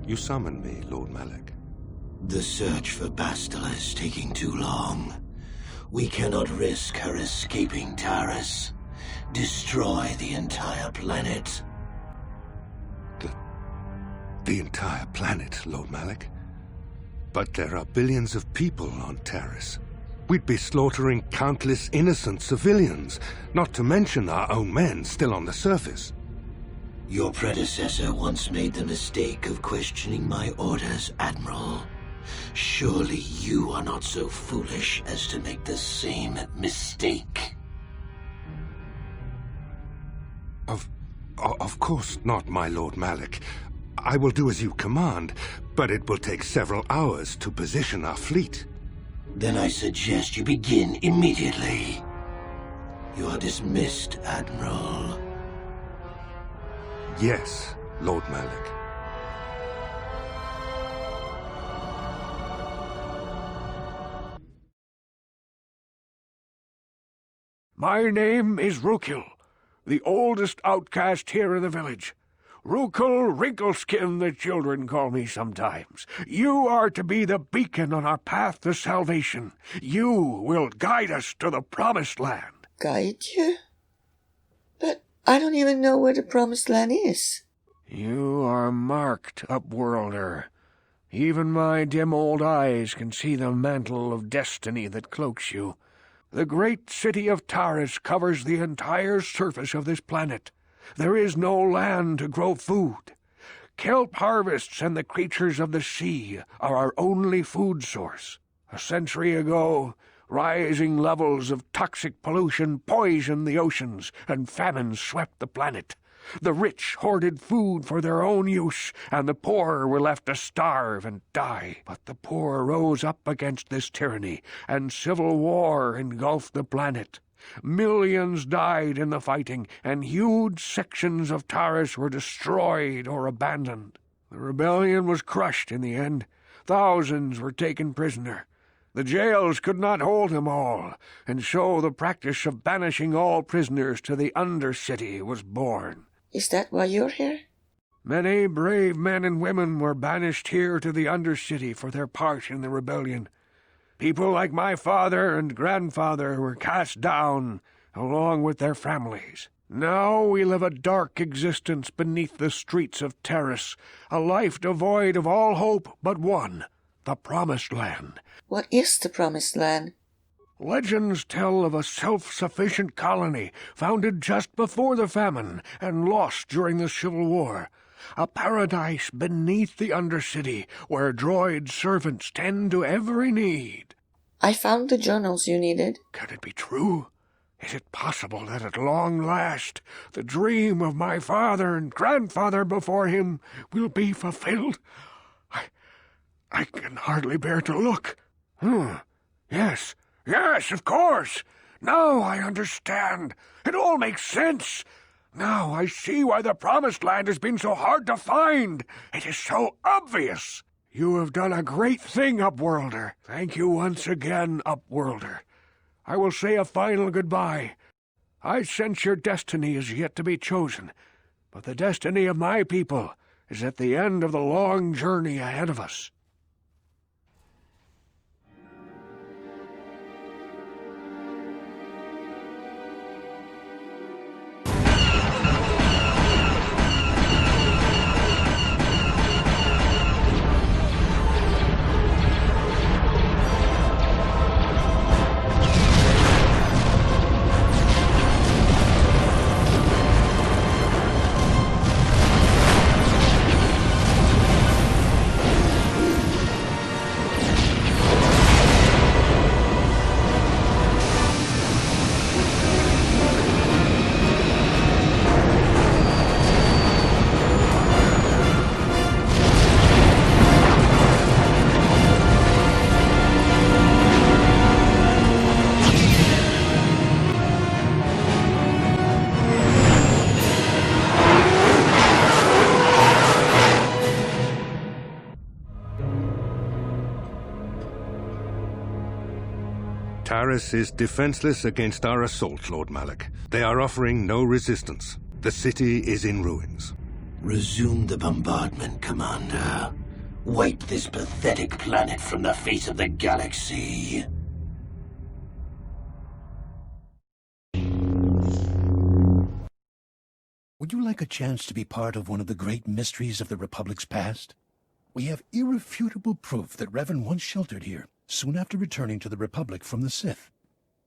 You summoned me, Lord Malak. The search for Bastila is taking too long. We cannot risk her escaping Taris. Destroy the entire planet. The entire planet, Lord Malak? But there are billions of people on Taris. We'd be slaughtering countless innocent civilians, not to mention our own men still on the surface. Your predecessor once made the mistake of questioning my orders, Admiral. Surely you are not so foolish as to make the same mistake. Of course not, my Lord Malak. I will do as you command, but it will take several hours to position our fleet. Then I suggest you begin immediately. You are dismissed, Admiral. Yes, Lord Malak. My name is Rukil, the oldest outcast here in the village. Rukil Wrinkleskin, the children call me sometimes. You are to be the beacon on our path to salvation. You will guide us to the Promised Land. Guide you? But I don't even know where the Promised Land is. You are marked, Upworlder. Even my dim old eyes can see the mantle of destiny that cloaks you. The great city of Taris covers the entire surface of this planet. There is no land to grow food. Kelp harvests and the creatures of the sea are our only food source. A century ago, rising levels of toxic pollution poisoned the oceans, and famine swept the planet. The rich hoarded food for their own use, and the poor were left to starve and die. But the poor rose up against this tyranny, and civil war engulfed the planet. Millions died in the fighting, and huge sections of Taris were destroyed or abandoned. The rebellion was crushed in the end. Thousands were taken prisoner. The jails could not hold them all, and so the practice of banishing all prisoners to the Undercity was born. Is that why you're here? Many brave men and women were banished here to the Undercity for their part in the rebellion. People like my father and grandfather were cast down, along with their families. Now we live a dark existence beneath the streets of Taris, a life devoid of all hope but one, the Promised Land. What is the Promised Land? Legends tell of a self-sufficient colony founded just before the famine and lost during the Civil War. A paradise beneath the Undercity where droid servants tend to every need. I found the journals you needed. Can it be true? Is it possible that at long last the dream of my father and grandfather before him will be fulfilled? I can hardly bear to look. Yes, of course. Now I understand. It all makes sense. Now I see why the Promised Land has been so hard to find. It is so obvious. You have done a great thing, Upworlder. Thank you once again, Upworlder. I will say a final goodbye. I sense your destiny is yet to be chosen, but the destiny of my people is at the end of the long journey ahead of us. Taris is defenseless against our assault, Lord Malak. They are offering no resistance. The city is in ruins. Resume the bombardment, Commander. Wipe this pathetic planet from the face of the galaxy. Would you like a chance to be part of one of the great mysteries of the Republic's past? We have irrefutable proof that Revan once sheltered here, soon after returning to the Republic from the Sith.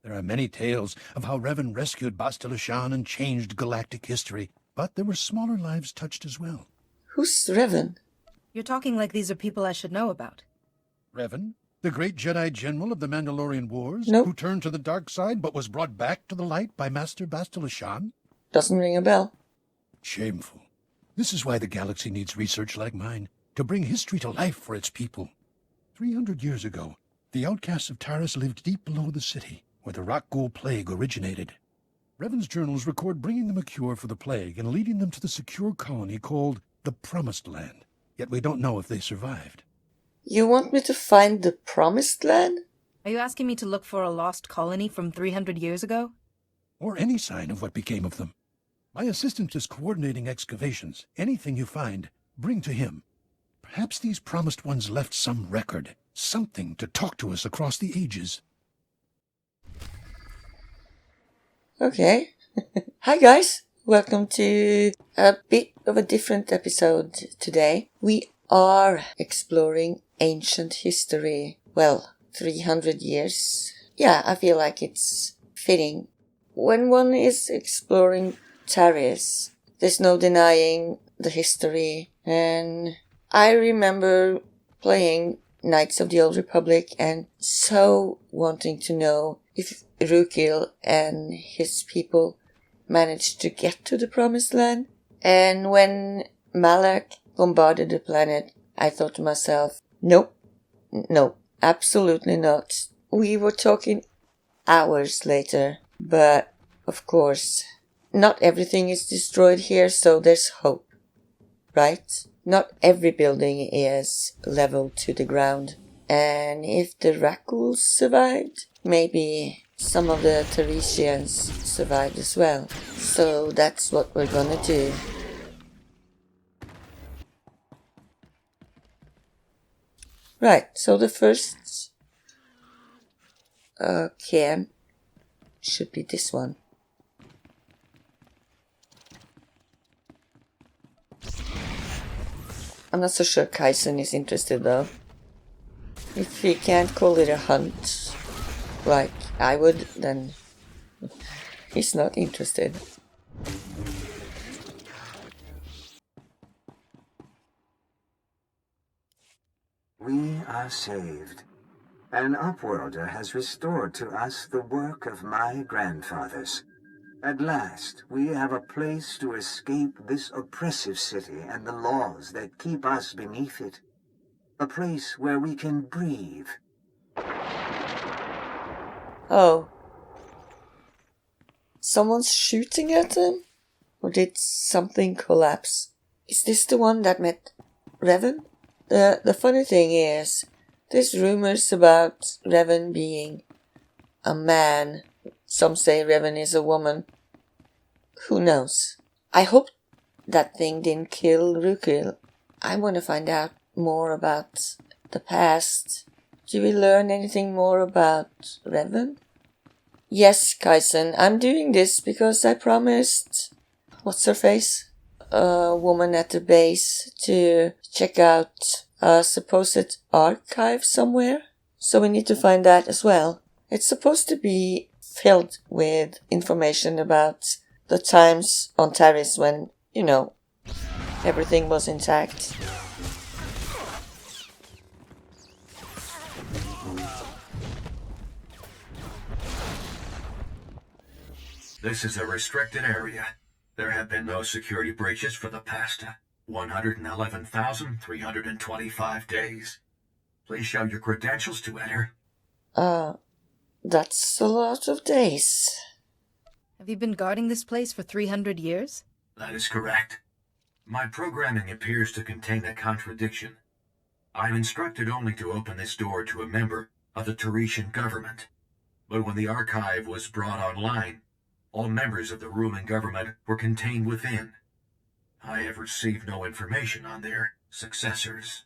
There are many tales of how Revan rescued Bastila Shan and changed galactic history, but there were smaller lives touched as well. Who's Revan? You're talking like these are people I should know about. Revan, the great Jedi General of the Mandalorian Wars, Nope. who turned to the dark side but was brought back to the light by Master Bastila Shan? Doesn't ring a bell. Shameful. This is why the galaxy needs research like mine, to bring history to life for its people. 300 years ago, the outcasts of Taris lived deep below the city, where the rock ghoul plague originated. Revan's journals record bringing them a cure for the plague and leading them to the secure colony called the Promised Land. Yet we don't know if they survived. You want me to find the Promised Land? Are you asking me to look for a lost colony from 300 years ago? Or any sign of what became of them. My assistant is coordinating excavations. Anything you find, bring to him. Perhaps these promised ones left some record, something to talk to us across the ages. Okay. Hi guys, welcome to a bit of a different episode today. We are exploring ancient history. Well, 300 years. Yeah, I feel like it's fitting. When one is exploring Taris, there's no denying the history, and I remember playing Knights of the Old Republic and so wanting to know if Rukil and his people managed to get to the Promised Land. And when Malak bombarded the planet, I thought to myself, nope, absolutely not. We were talking hours later, but of course, not everything is destroyed here, so there's hope, right? Not every building is leveled to the ground. And if the Rakuls survived, maybe some of the Tarisians survived as well. So that's what we're gonna do. Right, so the first camp should be this one. I'm not so sure Kaisen is interested though. If he can't call it a hunt like I would, then he's not interested. We are saved. An Upworlder has restored to us the work of my grandfathers. At last, we have a place to escape this oppressive city and the laws that keep us beneath it. A place where we can breathe. Oh. Someone's shooting at him? Or did something collapse? Is this the one that met Revan? The funny thing is, there's rumors about Revan being a man. Some say Revan is a woman. Who knows? I hope that thing didn't kill Rukil. I want to find out more about the past. Do we learn anything more about Revan? Yes, Kaisen, I'm doing this because I promised, what's her face? A woman at the base to check out a supposed archive somewhere. So we need to find that as well. It's supposed to be filled with information about the times on Taris when, everything was intact. This is a restricted area. There have been no security breaches for the past 111,325 days. Please show your credentials to enter. That's a lot of days. Have you been guarding this place for 300 years? That is correct. My programming appears to contain a contradiction. I'm instructed only to open this door to a member of the Tarisian government. But when the archive was brought online, all members of the ruling government were contained within. I have received no information on their successors.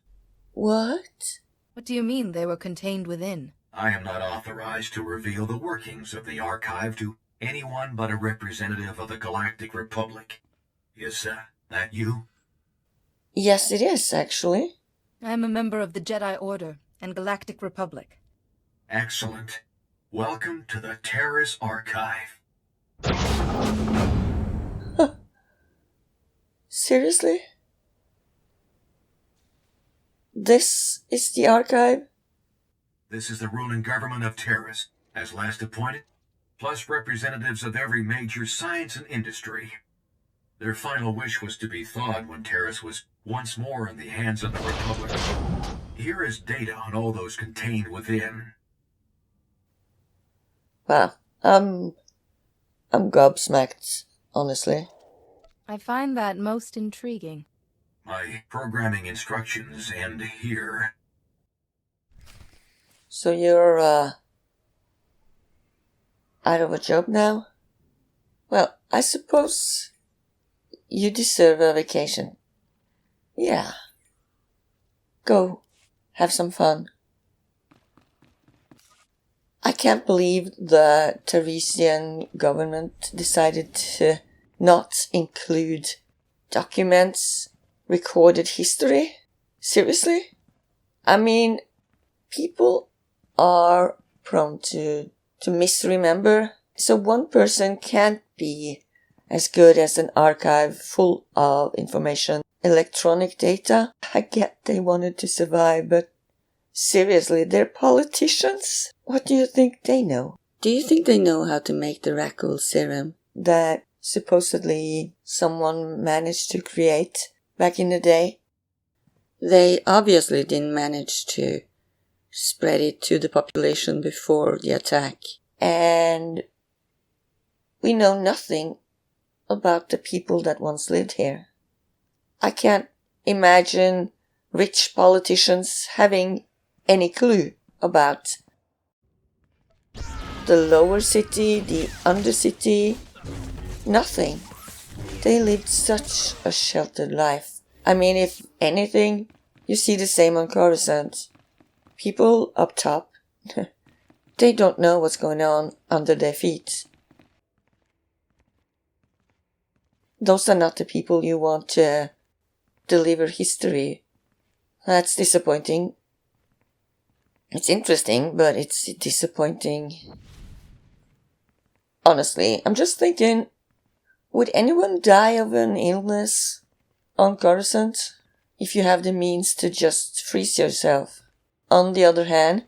What? What do you mean they were contained within? I am not authorized to reveal the workings of the archive to anyone but a representative of the Galactic Republic. Is that you? Yes, it is, actually. I am a member of the Jedi Order and Galactic Republic. Excellent. Welcome to the Taris Archive. Seriously? This is the archive? This is the ruling government of Taris, as last appointed, plus representatives of every major science and industry. Their final wish was to be thawed when Taris was once more in the hands of the Republic. Here is data on all those contained within. Wow. I'm gobsmacked, honestly. I find that most intriguing. My programming instructions end here. So you're, out of a job now? Well, I suppose you deserve a vacation. Yeah. Go. Have some fun. I can't believe the Tarisian government decided to not include documents, recorded history. Seriously? I mean, people are prone to misremember, so one person can't be as good as an archive full of information. Electronic data? I get they wanted to survive, but seriously, they're politicians? What do you think they know? Do you think they know how to make the Rakul serum that supposedly someone managed to create back in the day? They obviously didn't manage to spread it to the population before the attack. And we know nothing about the people that once lived here. I can't imagine rich politicians having any clue about the lower city, the undercity, nothing. They lived such a sheltered life. I mean, if anything, you see the same on Coruscant. People up top, they don't know what's going on under their feet. Those are not the people you want to deliver history. That's disappointing. It's interesting, but it's disappointing. Honestly, I'm just thinking, would anyone die of an illness on Coruscant if you have the means to just freeze yourself? On the other hand,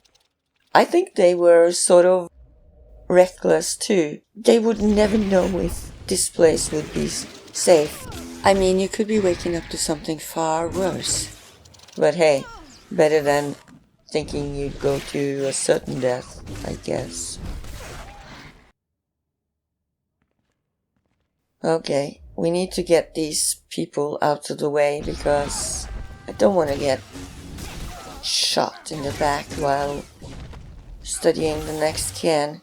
I think they were sort of reckless too. They would never know if this place would be safe. I mean, you could be waking up to something far worse. But hey, better than thinking you'd go to a certain death, I guess. Okay, we need to get these people out of the way because I don't want to get shot in the back while studying the next can.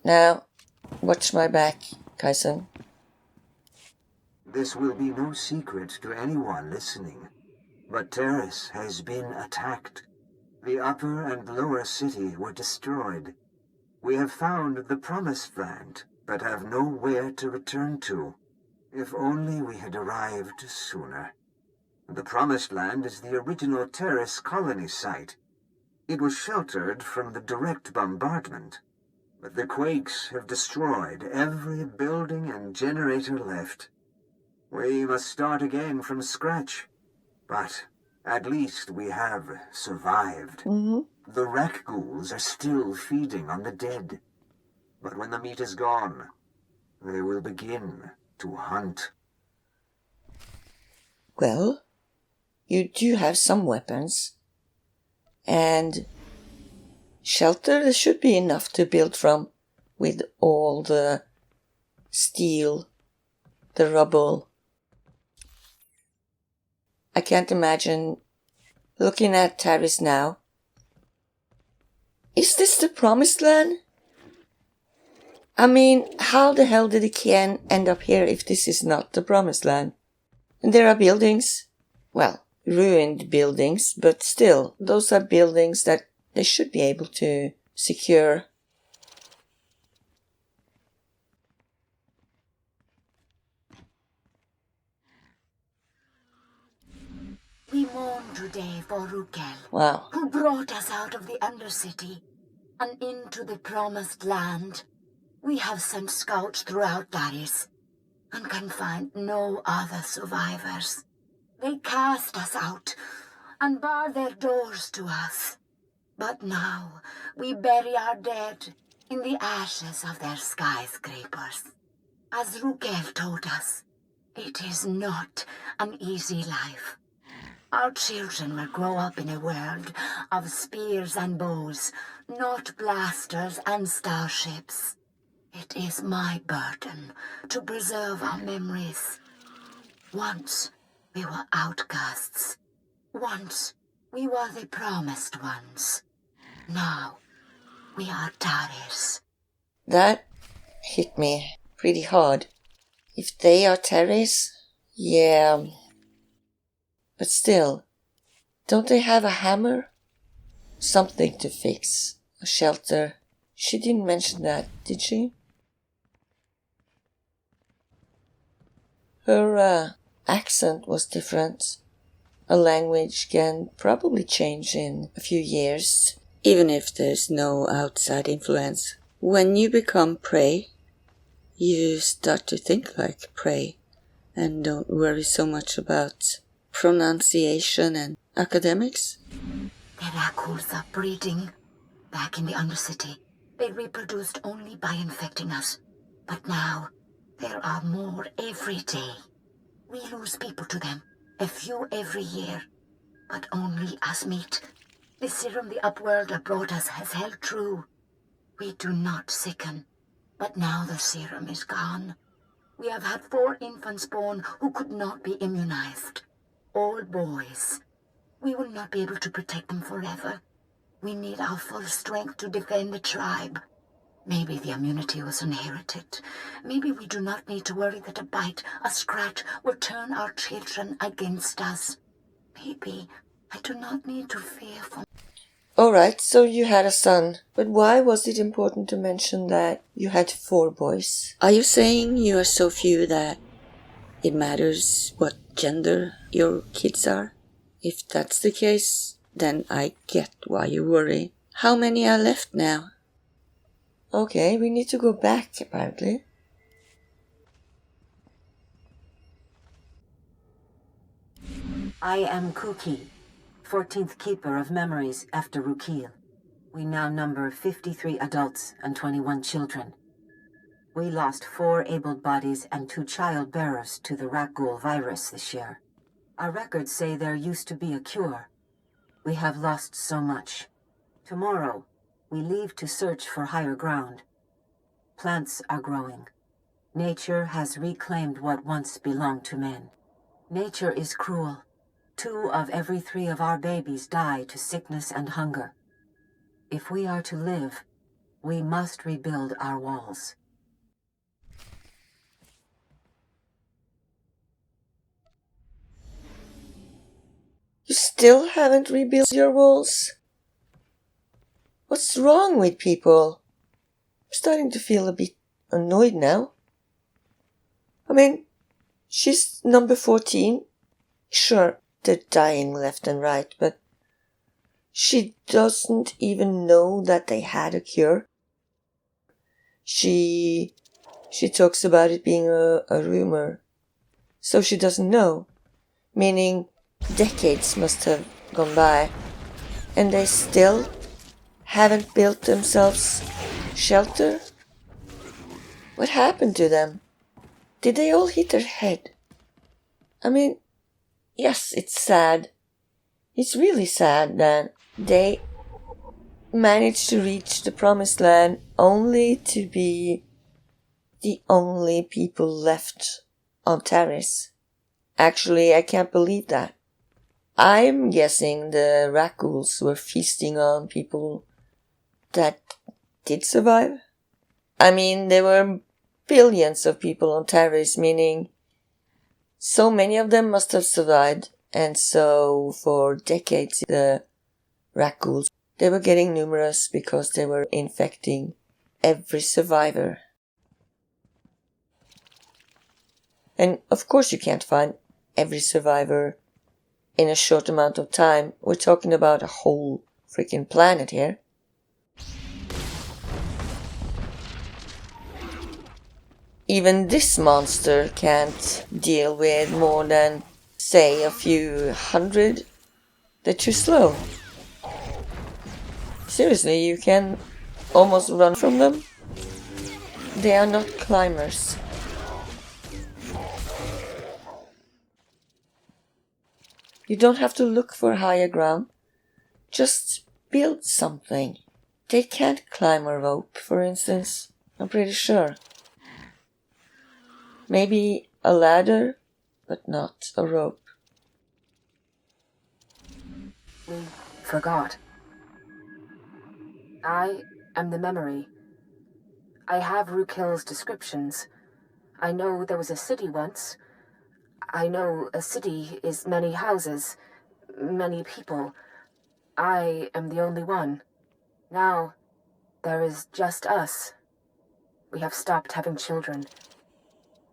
Now, watch my back, Kaisen. This will be no secret to anyone listening, but Taris has been attacked. The upper and lower city were destroyed. We have found the Promised Land, but have nowhere to return to. If only we had arrived sooner. The Promised Land is the original Taris colony site. It was sheltered from the direct bombardment, but the quakes have destroyed every building and generator left. We must start again from scratch, but at least we have survived. The wreck ghouls are still feeding on the dead, but when the meat is gone, they will begin to hunt. Well, you do have some weapons. And shelter there should be enough to build from with all the steel, the rubble. I can't imagine looking at Taris now. Is this the promised land? I mean, how the hell did the Kien end up here if this is not the promised land? And there are buildings. Well, ruined buildings, but still, those are buildings that they should be able to secure. We mourn today for Rukel, Wow. who brought us out of the Undercity and into the Promised Land. We have sent scouts throughout Taris and can find no other survivors. They cast us out and bar their doors to us. But now we bury our dead in the ashes of their skyscrapers. As Rukel told us, it is not an easy life. Our children will grow up in a world of spears and bows, not blasters and starships. It is my burden to preserve our memories. Once we were outcasts. Once we were the promised ones. Now we are Taris. That hit me pretty hard. If they are Taris, yeah. But still, don't they have a hammer? Something to fix. A shelter. She didn't mention that, did she? Her accent was different. A language can probably change in a few years, even if there's no outside influence. When you become prey, you start to think like prey and don't worry so much about pronunciation and academics. The Rakuls are breeding. Back in the Undercity, they reproduced only by infecting us. But now, there are more every day. We lose people to them, a few every year, but only as meat. The serum the Upworlder brought us has held true. We do not sicken, but now the serum is gone. We have had 4 infants born who could not be immunized. All boys. We will not be able to protect them forever. We need our full strength to defend the tribe. Maybe the immunity was inherited. Maybe we do not need to worry that a bite, a scratch, will turn our children against us. Maybe I do not need to fear for... Alright, so you had a son. But why was it important to mention that you had 4 boys? Are you saying you are so few that it matters what gender your kids are? If that's the case, then I get why you worry. How many are left now? Okay, we need to go back, apparently. I am Kuki, 14th Keeper of Memories after Rukil. We now number 53 adults and 21 children. We lost 4 able bodies and 2 child bearers to the Rakghoul virus this year. Our records say there used to be a cure. We have lost so much. Tomorrow, we leave to search for higher ground. Plants are growing. Nature has reclaimed what once belonged to men. Nature is cruel. 2 of every 3 of our babies die to sickness and hunger. If we are to live, we must rebuild our walls. You still haven't rebuilt your walls? What's wrong with people? I'm starting to feel a bit annoyed now. I mean, she's number 14. Sure, they're dying left and right, but she doesn't even know that they had a cure. She talks about it being a rumor. So she doesn't know. Meaning decades must have gone by. And they still haven't built themselves shelter? What happened to them? Did they all hit their head? I mean, yes, it's sad. It's really sad that they managed to reach the promised land only to be the only people left on Taris. Actually, I can't believe that. I'm guessing the Rakuls were feasting on people that did survive? I mean, there were billions of people on Taris, meaning so many of them must have survived. And so for decades, the Rakghouls, they were getting numerous because they were infecting every survivor. And of course you can't find every survivor in a short amount of time. We're talking about a whole freaking planet here. Even this monster can't deal with more than, say, a few hundred. They're too slow. Seriously, you can almost run from them. They are not climbers. You don't have to look for higher ground. Just build something. They can't climb a rope, for instance. I'm pretty sure. Maybe a ladder, but not a rope. We forgot. I am the memory. I have Rukil's descriptions. I know there was a city once. I know a city is many houses, many people. I am the only one. Now, there is just us. We have stopped having children.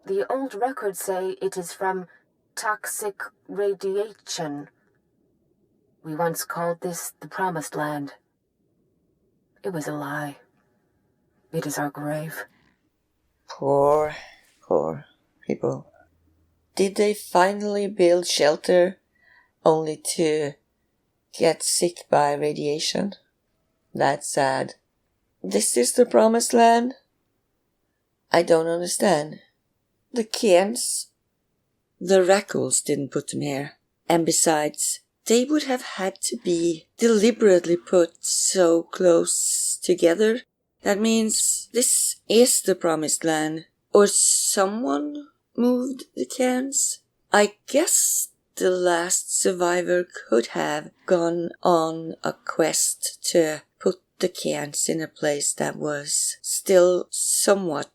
The old records say it is from toxic radiation. We once called this the Promised Land. It was a lie. It is our grave. Poor people. Did they finally build shelter only to get sick by radiation? That's sad. This is the Promised Land? I don't understand. The Cairns, the Rakghouls didn't put them here. And besides, they would have had to be deliberately put so close together. That means this is the Promised Land. Or someone moved the Cairns. I guess the last survivor could have gone on a quest to put the Cairns in a place that was still somewhat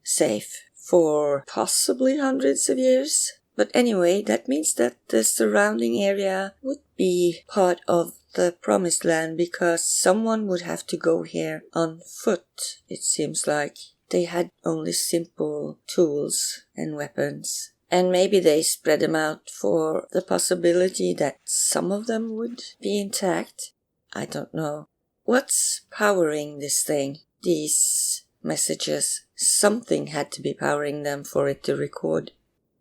safe for possibly hundreds of years. But anyway, that means that the surrounding area would be part of the Promised Land because someone would have to go here on foot, it seems like. They had only simple tools and weapons. And maybe they spread them out for the possibility that some of them would be intact. I don't know. What's powering this thing? These messages? Something had to be powering them for it to record.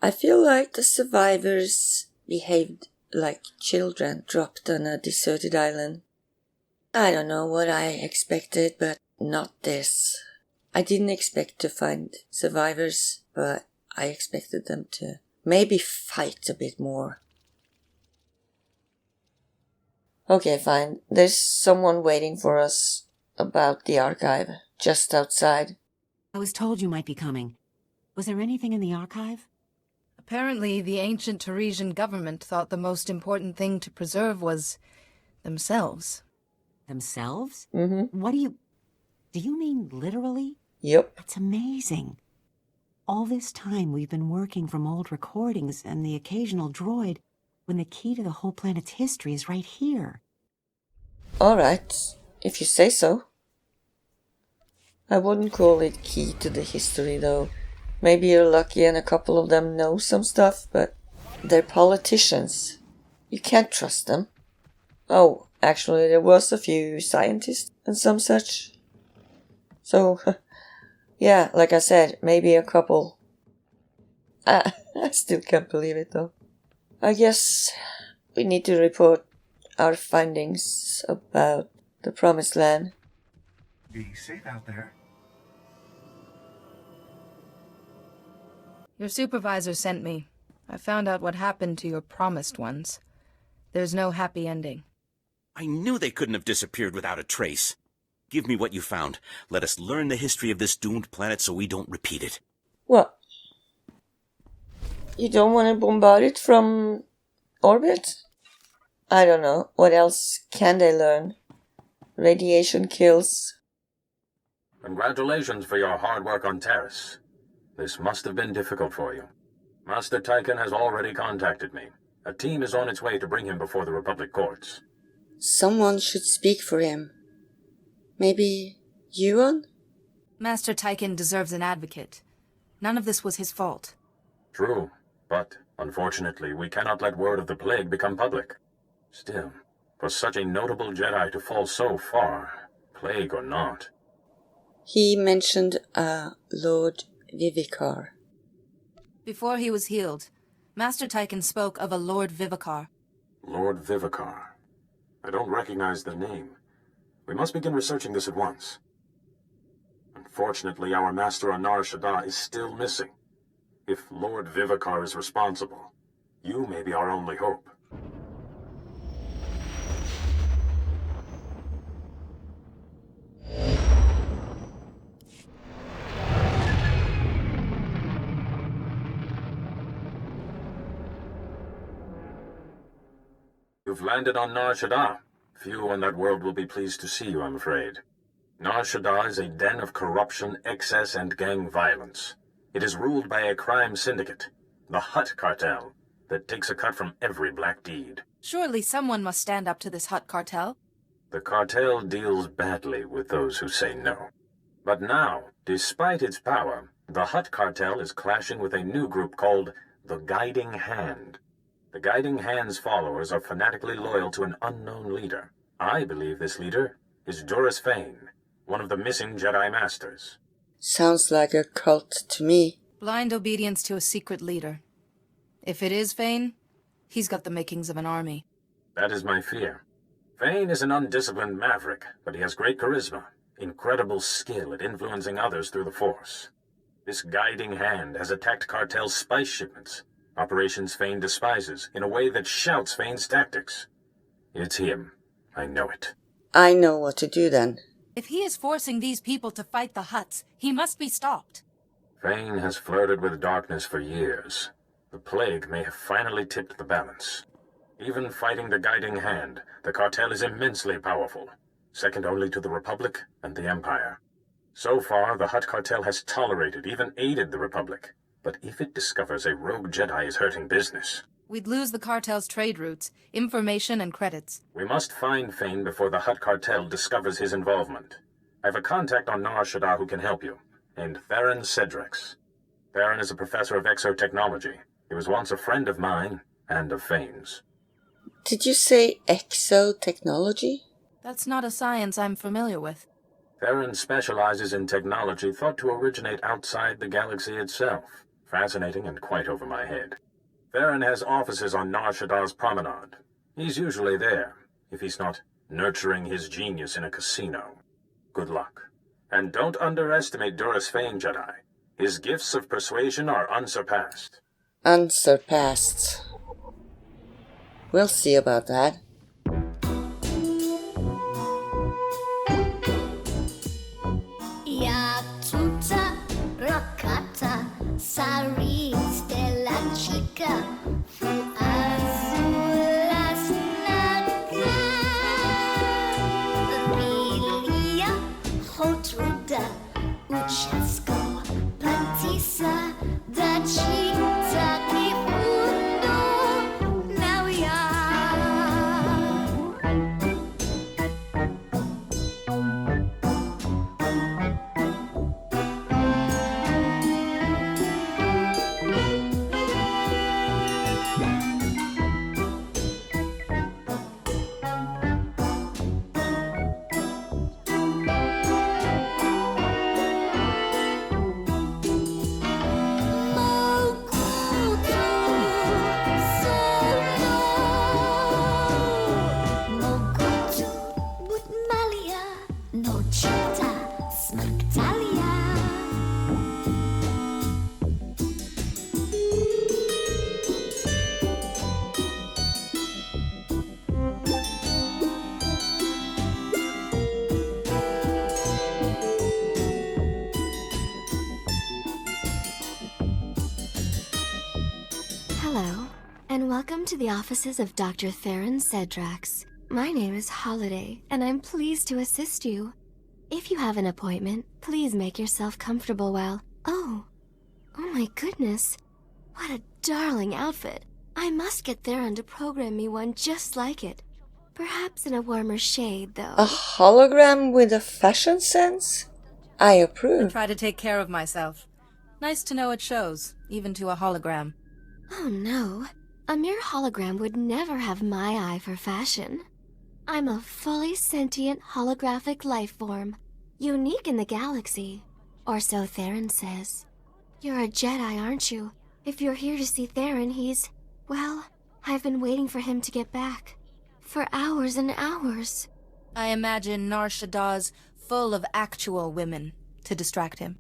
I feel like the survivors behaved like children dropped on a deserted island. I don't know what I expected, but not this. I didn't expect to find survivors, but I expected them to maybe fight a bit more. Okay, fine. There's someone waiting for us about the archive, just outside. I was told you might be coming. Was there anything in the archive? Apparently, the ancient Tarisian government thought the most important thing to preserve was themselves. Themselves? Mm-hmm. What do you mean literally? Yep. That's amazing. All this time we've been working from old recordings and the occasional droid when the key to the whole planet's history is right here. Alright, if you say so. I wouldn't call it key to the history though. Maybe you're lucky and a couple of them know some stuff, but they're politicians. You can't trust them. Oh, actually there was a few scientists and some such. So, yeah, like I said, maybe a couple. I still can't believe it though. I guess we need to report our findings about the Promised Land. Be safe out there. Your supervisor sent me. I found out what happened to your promised ones. There's no happy ending. I knew they couldn't have disappeared without a trace. Give me what you found. Let us learn the history of this doomed planet so we don't repeat it. What? You don't want to bombard it from orbit? I don't know. What else can they learn? Radiation kills. Congratulations for your hard work on Taris. This must have been difficult for you. Master Tychon has already contacted me. A team is on its way to bring him before the Republic courts. Someone should speak for him. Maybe Euron? Master Tychon deserves an advocate. None of this was his fault. True, but unfortunately we cannot let word of the plague become public. Still, for such a notable Jedi to fall so far, plague or not. He mentioned Lord Vivicar. Before he was healed, Master Tychon spoke of a Lord Vivicar. Lord Vivicar. I don't recognize the name. We must begin researching this at once. Unfortunately, our master on Nar Shaddaa is still missing. If Lord Vivicar is responsible, you may be our only hope. You've landed on Nar Shaddaa. Few on that world will be pleased to see you, I'm afraid. Nar Shaddaa is a den of corruption, excess, and gang violence. It is ruled by a crime syndicate, the Hutt cartel, that takes a cut from every black deed. Surely someone must stand up to this Hutt cartel. The cartel deals badly with those who say no. But now, despite its power, the Hutt cartel is clashing with a new group called the Guiding Hand. The Guiding Hand's followers are fanatically loyal to an unknown leader. I believe this leader is Duras Fane, one of the missing Jedi Masters. Sounds like a cult to me. Blind obedience to a secret leader. If it is Fane, he's got the makings of an army. That is my fear. Fane is an undisciplined maverick, but he has great charisma, incredible skill at influencing others through the Force. This Guiding Hand has attacked cartel spice shipments, operations Fane despises, in a way that shouts Fane's tactics. It's him. I know it. I know what to do then. If he is forcing these people to fight the Hutts, he must be stopped. Fane has flirted with darkness for years. The plague may have finally tipped the balance. Even fighting the Guiding Hand, the cartel is immensely powerful, second only to the Republic and the Empire. So far, the Hutt cartel has tolerated, even aided the Republic. But if it discovers a rogue Jedi is hurting business... We'd lose the cartel's trade routes, information, and credits. We must find Fane before the Hutt cartel discovers his involvement. I have a contact on Nar Shaddaa who can help you, named Theron Cedrex. Theron is a professor of exotechnology. He was once a friend of mine, and of Fane's. Did you say exotechnology? That's not a science I'm familiar with. Theron specializes in technology thought to originate outside the galaxy itself. Fascinating and quite over my head. Theron has offices on Nar Shaddaa's promenade. He's usually there, if he's not nurturing his genius in a casino. Good luck. And don't underestimate Duras Fane, Jedi. His gifts of persuasion are unsurpassed. Unsurpassed. We'll see about that. Yatuta, Rakata, Sari, Stella Chica, Azulas Naga, Rilia, Hotruda, Uchasko, Pantisa, Dachita, Kifundo, Nawia. Hello, and welcome to the offices of Dr. Theron Cedrex. My name is Holiday, and I'm pleased to assist you. If you have an appointment, please make yourself comfortable while... Oh my goodness. What a darling outfit. I must get Theron to program me one just like it. Perhaps in a warmer shade, though. A hologram with a fashion sense? I approve. I try to take care of myself. Nice to know it shows, even to a hologram. Oh no. A mere hologram would never have my eye for fashion. I'm a fully sentient holographic life form, unique in the galaxy. Or so Theron says. You're a Jedi, aren't you? If you're here to see Theron, he's... Well, I've been waiting for him to get back. For hours and hours. I imagine Nar Shaddaa's full of actual women to distract him.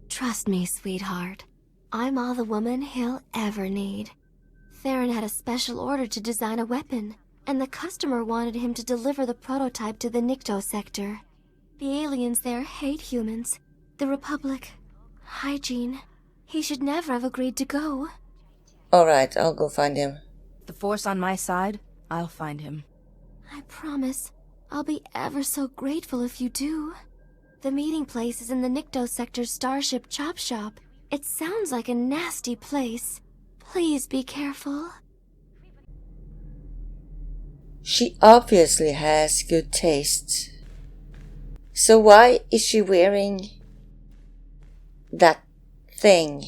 Trust me, sweetheart. I'm all the woman he'll ever need. Theron had a special order to design a weapon, and the customer wanted him to deliver the prototype to the Nikto sector. The aliens there hate humans. The Republic. Hygiene. He should never have agreed to go. Alright, I'll go find him. The Force on my side, I'll find him. I promise. I'll be ever so grateful if you do. The meeting place is in the Nikto sector's starship chop shop. It sounds like a nasty place. Please be careful. She obviously has good taste. So why is she wearing that thing?